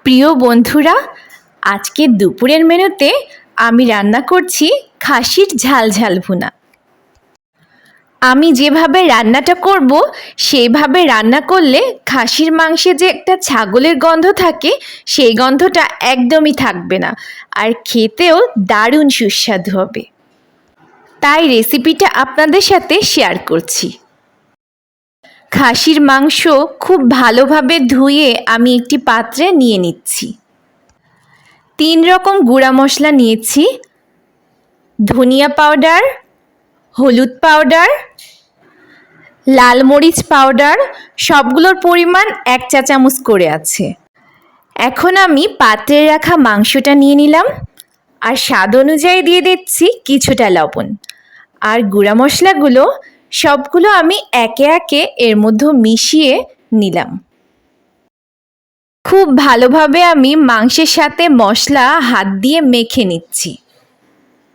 প্রিয় বন্ধুরা, আজকে দুপুরের মেনুতে আমি রান্না করছি খাসির ঝাল ঝাল ভুনা। আমি যেভাবে রান্নাটা করব সেইভাবে রান্না করলে খাসির মাংসে যে একটা ছাগলের গন্ধ থাকে সেই গন্ধটা একদমই থাকবে না, আর খেতেও দারুণ সুস্বাদু হবে। তাই রেসিপিটা আপনাদের সাথে শেয়ার করছি। খাসির মাংস খুব ভালোভাবে ধুয়ে আমি একটি পাত্রে নিয়ে নিচ্ছি। 3 রকম গুঁড়া মশলা নিয়েছি: ধনিয়া পাউডার, হলুদ পাউডার, লাল মরিচ পাউডার, সবগুলোর পরিমাণ 1 চা চামচ করে আছে। এখন আমি পাত্রে রাখা মাংসটা নিয়ে নিলাম, আর স্বাদ অনুযায়ী দিয়ে দিচ্ছি কিছুটা লবণ। আর গুঁড়া মশলাগুলো সবগুলো আমি একে একে এর মধ্যে মিশিয়ে নিলাম। খুব ভালোভাবে আমি মাংসের সাথে মশলা হাত দিয়ে মেখে নিচ্ছি।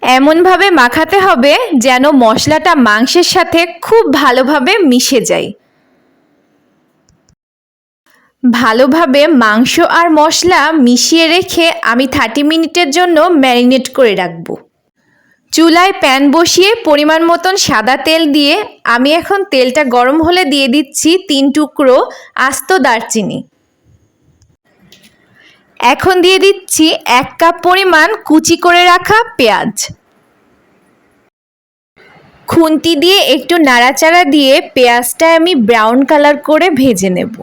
এমনভাবে মাখাতে হবে যেন মশলাটা মাংসের সাথে খুব ভালোভাবে মিশে যায়। ভালোভাবে মাংস আর মশলা মিশিয়ে রেখে আমি 30 মিনিটের জন্য ম্যারিনেট করে রাখব। চুলায় প্যান বসিয়ে পরিমাণ মতন সাদা তেল দিয়ে আমি এখন তেলটা গরম হলে দিয়ে দিচ্ছি 3 টুকরো আস্ত দারচিনি। এখন দিয়ে দিচ্ছি 1 কাপ পরিমাণ কুচি করে রাখা পেঁয়াজ। খুন্তি দিয়ে একটু নাড়াচাড়া দিয়ে পেঁয়াজটা আমি ব্রাউন কালার করে ভেজে নেব।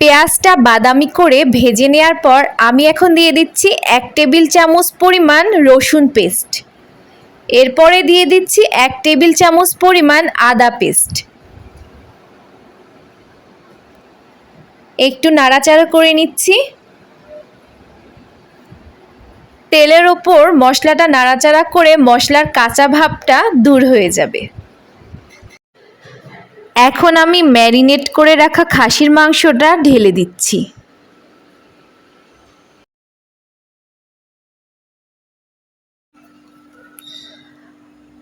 পেঁয়াজটা বাদামি করে ভেজে নেওয়ার পর আমি এখন দিয়ে দিচ্ছি 1 টেবিল চামচ পরিমাণ রসুন পেস্ট। এরপরে দিয়ে দিচ্ছি 1 টেবিল চামচ পরিমাণ আদা পেস্ট। একটু নাড়াচাড়া করে নিচ্ছি। তেলের ওপর মশলাটা নাড়াচাড়া করে মশলার কাঁচা ভাবটা দূর হয়ে যাবে। এখন আমি ম্যারিনেট করে রাখা খাসির মাংসটা ঢেলে দিচ্ছি।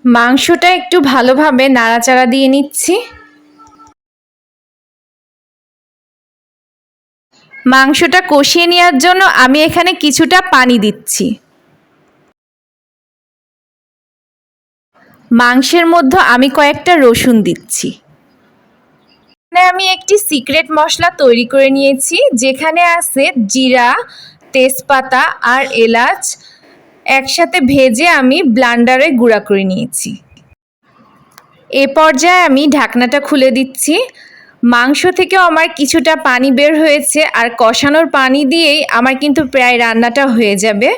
মাংসটা একটু ভালোভাবে নাড়াচাড়া দিয়ে নিচ্ছি। মাংসটা কষিয়ে নেওয়ার জন্য আমি এখানে কিছুটা পানি দিচ্ছি। মাংসের মধ্যে আমি কয়েকটা রসুন দিচ্ছি। আমি একটি সিক্রেট মশলা তৈরি করে নিয়েছি, যেখানে আছে জিরা, তেজপাতা আর এলাচ একসাথে ভেজে আমি ব্লেন্ডারে গুঁড়া করে নিয়েছি। এ পর্যায়ে আমি ঢাকনাটা খুলে দিচ্ছি। মাংস থেকেও আমার কিছুটা পানি বের হয়েছে, আর কষানোর পানি দিয়েই আমার কিন্তু প্রায় রান্নাটা হয়ে যাবে।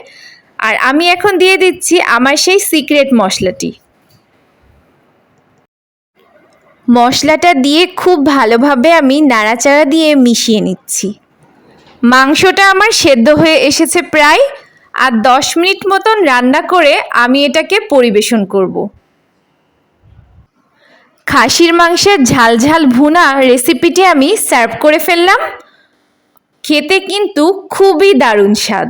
আর আমি এখন দিয়ে দিচ্ছি আমার সেই সিক্রেট মশলাটি। মশলাটা দিয়ে খুব ভালোভাবে আমি নাড়াচাড়া দিয়ে মিশিয়ে নিচ্ছি। মাংসটা আমার সেদ্ধ হয়ে এসেছে প্রায়, আর 10 মিনিট মতন রান্না করে আমি এটাকে পরিবেশন করব। খাসির মাংসের ঝাল ঝাল ভুনা রেসিপিটি আমি সার্ভ করে ফেললাম। খেতে কিন্তু খুবই দারুণ স্বাদ।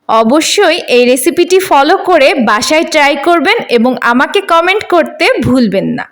অবশ্যই এই রেসিপিটি ফলো করে বাসায় ট্রাই করবেন এবং আমাকে কমেন্ট করতে ভুলবেন না।